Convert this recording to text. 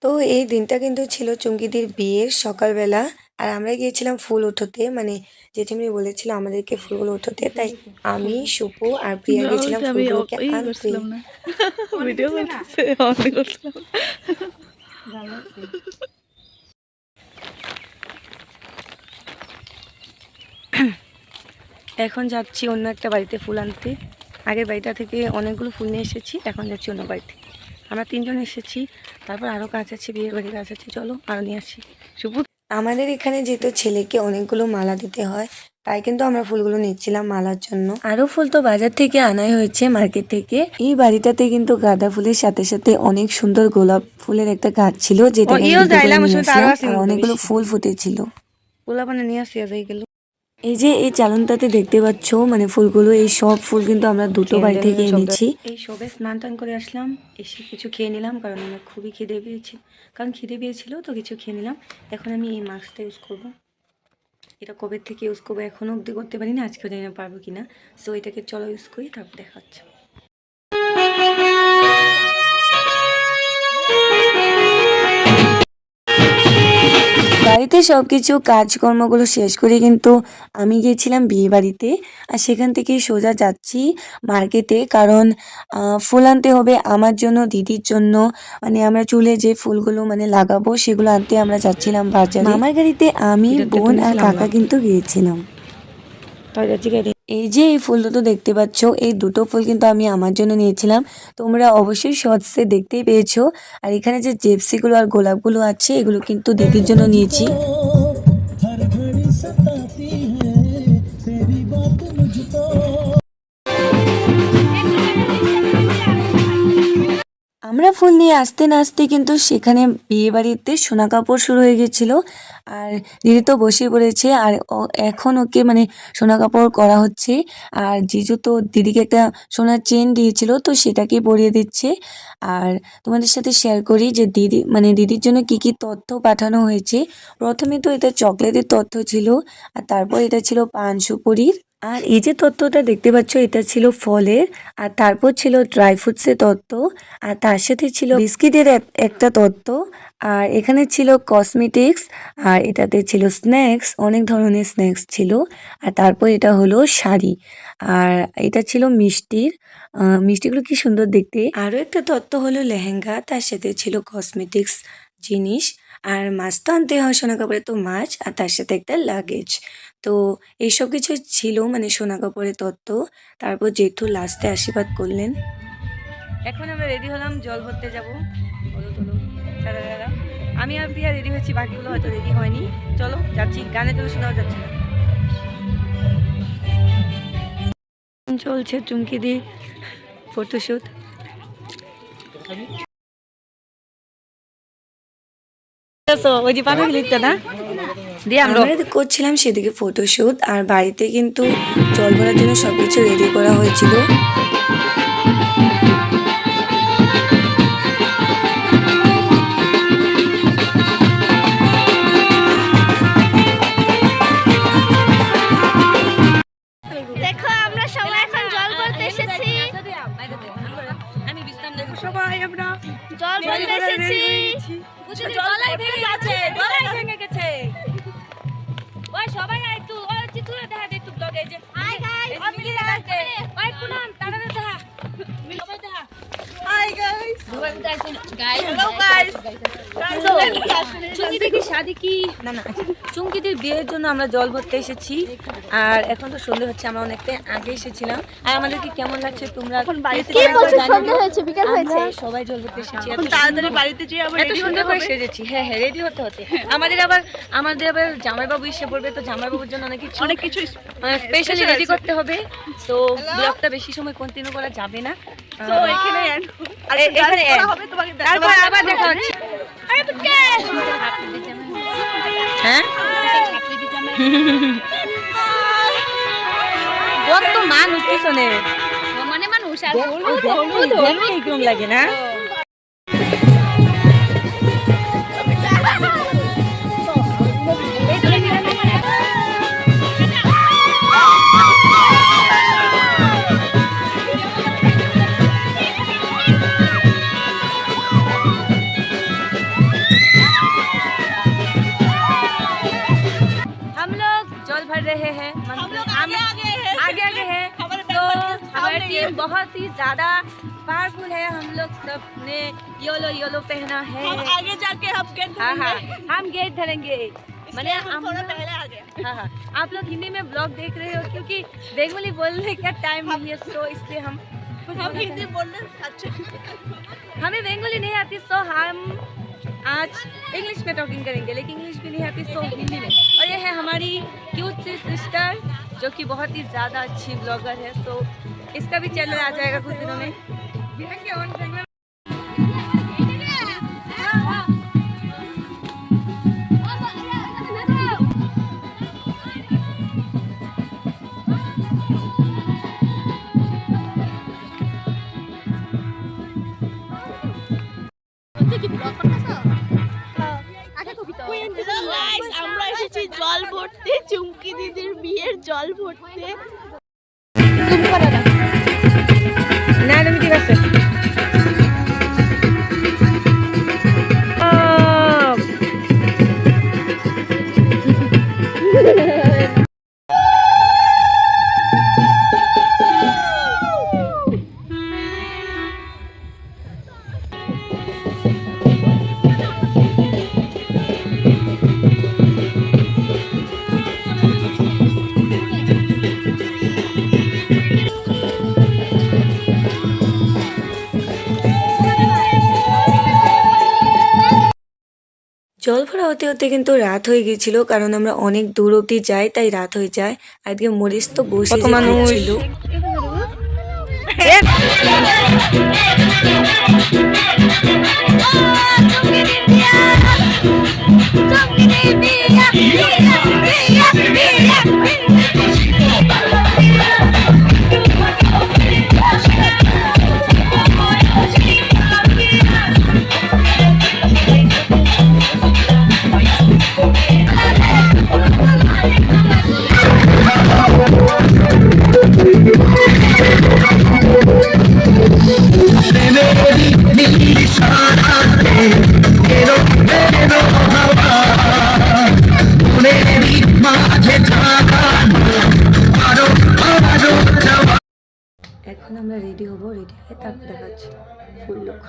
তো এই দিনটা কিন্তু ছিল চুমকিদির বিয়ের সকালবেলা। আর আমরা গিয়েছিলাম ফুল উঠোতে, মানে জেঠিমনি বলেছিল আমাদেরকে ফুলগুলো উঠোতে, তাই আমি, সুপু আর প্রিয়া গিয়েছিলাম আমি ফুলগুলোকে আনতে। করছিলাম না ভিডিও করতেছে অন করছিলাম। এখন যাচ্ছি অন্য একটা বাড়িতে ফুল আনতে। আগের বাড়িটা থেকে অনেকগুলো ফুল নিয়ে এসেছি, এখন যাচ্ছি অন্য বাড়িতে। আমরা 3 জন এসেছি, তারপর আরও কাজ আছে, বিয়ের বাড়ির কাজ আছে, চলো আরও নিয়ে আসি। সুপুর আমাদের এখানে যেহেতু ছেলেকে অনেকগুলো মালা দিতে হয়, তাই কিন্তু আমরা ফুলগুলো নিচ্ছিলাম মালার জন্য। আরো ফুল তো বাজার থেকে আনাই হয়েছে, মার্কেট থেকে। এই বাড়িটাতে কিন্তু গাঁদা ফুলের সাথে সাথে অনেক সুন্দর গোলাপ ফুলের একটা গাছ ছিল, যেটা অনেকগুলো ফুল ফুটেছিল। গোলাপ নিয়ে আসি গেল। এই যে এই চালনটাতে দেখতে পাচ্ছ, মানে ফুলগুলো, এই সব ফুল কিন্তু আমরা দুটো বাড়ি থেকে এনেছি। এই সবে স্নান টান করে আসলাম, এসে কিছু খেয়ে নিলাম, কারণ আমার খুবই খিদে পেয়েছিল, তো কিছু খেয়ে নিলাম। এখন আমি এই মাস্কটা ইউজ করব। এটা কবে থেকে ইউজ করবো এখনও অবধি করতে পারি না, আজকেও জানি না পারবো কিনা। সো এটাকে চলো ইউজ করি, তারপর দেখা হচ্ছে। বাড়িতে সবকিছু কাজকর্মগুলো শেষ করে কিন্তু আমি গিয়েছিলাম বিয়ে বাড়িতে। আর সেখান থেকে সোজা যাচ্ছি মার্কেটে, কারণ ফুল আনতে হবে আমার জন্য, দিদির জন্য। মানে আমরা চুলে যে ফুলগুলো মানে লাগাবো সেগুলো আনতে আমরা যাচ্ছিলাম বাজারে। মামার গাড়িতে আমি, বোন আর কাকা কিন্তু গিয়েছিলাম। এই যে এই ফুল দুটো দেখতে পাচ্ছ, এই দুটো ফুল কিন্তু আমি আমার জন্য নিয়েছিলাম। তোমরা অবশ্যই শর্টসে দেখতেই পেয়েছো। আর এখানে যে জেপসিগুলো আর গোলাপগুলো আছে, এগুলো কিন্তু দিদির জন্য নিয়েছি। আমরা ফুল নিয়ে আসতে না আসতে কিন্তু সেখানে বিয়ে বাড়িতে সোনা কাপড় শুরু হয়ে গেছিলো। আর দিদি তো বসে পড়েছে, আর এখন ওকে মানে সোনা কাপড় করা হচ্ছে। আর জিজু তো দিদিকে একটা সোনার চেন দিয়েছিল, তো সেটাকেই পরিয়ে দিচ্ছে। আর তোমাদের সাথে শেয়ার করি যে দিদির জন্য কি কি তথ্য পাঠানো হয়েছে। প্রথমে তো এটা চকলেটের তথ্য ছিল, আর তারপর এটা ছিল পান সুপুরির। আর এই যে তত্ত্বটা দেখতে পাচ্ছ, এটা ছিল ফলের। আর তারপর ছিল ড্রাই ফ্রুটসের তত্ত্ব। আর তার সাথে ছিল বিস্কিটের একটা তত্ত্ব। আর এখানে ছিল কসমেটিক্স। আর এটাতে ছিল স্ন্যাক্স, অনেক ধরনের স্ন্যাক্স ছিল। আর তারপর এটা হলো শাড়ি। আর এটা ছিল মিষ্টির। মিষ্টিগুলো কি সুন্দর দেখতে। আরও একটা তত্ত্ব হলো লেহেঙ্গা, তার সাথে ছিল কসমেটিক্স জিনিস। আর মাছ তো আনতে হয়, সোনা কাপড়ে তো মাছ, আর তার সাথে একটা লাগেজ। তো এইসব কিছু ছিল মানে সোনা কাপড়ের তত্ত্ব। তারপর জেঠু লাস্টে আশীর্বাদ করলেন। এখন আমরা রেডি হলাম, জল ভরতে যাবো। আমি আর প্রিয়া রেডি হয়েছি, বাকিগুলো হয়তো রেডি হয়নি। চলো যাচ্ছি, গানের জন্য শোনাও যাচ্ছে না। চলছে চুমকিদি ফটোশুট। ওই যে পাখা লিখতে না দিয়ে আমরা করছিলাম সেদিকে ফটোশুট। আর বাড়িতে কিন্তু জল ভরার জন্য সবকিছু রেডি করা হয়েছিল। দেখো আমরা সবাই এখন জল ভরতে এসেছি। সবাই আমরা জল ভরতে এসেছি। গলায় ভেঙে গেছে, গলায় ভেঙে গেছে। ওই সবাই একটু ওই চিত্রে দেখা দে একটু ব্লগে যে হাই গাইস, আমি কি দেখাতে ওই কুনান তাড়াতাড়ি দেখা সবাই দেখা। Hi guys, guys hello guys. চুমকিদির শাদি কি না না, চুমকিদির বিয়ের জন্য আমরা জল ভরতে এসেছি। আর এখন তো সন্ধ্যে হচ্ছে, আমরা অনেকটা আগে এসেছিলাম। আর আমাদেরকে কেমন লাগছে তোমরা এখন বাড়িতে কি বলছো? সন্ধ্যা হয়েছে, বিকেল হয়েছে, সবাই জল ভরতে এসেছি। এখন তাড়াতাড়ি বাড়িতে যেয়ে আবার এত সুন্দর করে সেজেছি। হ্যাঁ হ্যাঁ, রেডি হতে হতে আমাদের আবার জামাইবাবু এসে পড়বে, তো জামাইবাবুর জন্য অনেক কিছু স্পেশালি রেডি করতে হবে। তো ব্লগটা বেশি সময় কন্টিনিউ করা যাবে না, তো এখানে এখানে হবে তোমাকে তারপর আবার দেখা হচ্ছে। হ্যাঁ কত মানুষ পিছনে, মানে মানুষ আর এরকম লাগে না। रहे हैं, हम लोग आगे है। तो हमारी टीम बहुत ही ज़्यादा पावरफुल है। हम लोग सब ने योलो पहना है। हम आगे जाके हम गेट हाँ हाँ, हम गेट धरेंगे। मैंने हम थोड़ा पहले आ गए। हाँ हाँ, आप लोग हिंदी में ब्लॉग देख रहे हो क्योंकि बेंगोली बोलने का टाइम नहीं है, सो इसलिए हम हिंदी बोलने अच्छे हमें बेंगोली नहीं आती, सो हम आज इंग्लिश में टॉकिंग करेंगे, लेकिन इंग्लिश भी नहीं आती, सो हिंदी में। और ये है हमारी क्यूट सी सिस्टर जो कि बहुत ही ज़्यादा अच्छी ब्लॉगर है, सो इसका भी चैनल आ जाएगा कुछ दिनों में। আমরা এসেছি জল ভরতে, চুমকি দিদির বিয়ের জল ভরতে। না তুমি ঠিক আছে। জল ভরা হতে হতে কিন্তু রাত হয়ে গেছিল, কারণ আমরা অনেক দূর অবধি যাই, তাই রাত হয়ে যায়। আজকে মরিচ তো বসে কত মানুষ? ছিল। এখন আমরা রেডি হব, রেডি হয়ে তারপর দেখাচ্ছি ফুল লুক।